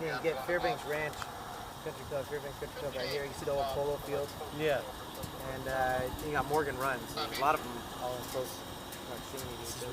you get Fairbanks Ranch Country Club, Fairbanks Country Club right here. You see the old polo field. Yeah. And you got Morgan Runs. A lot of them all in close proximity. So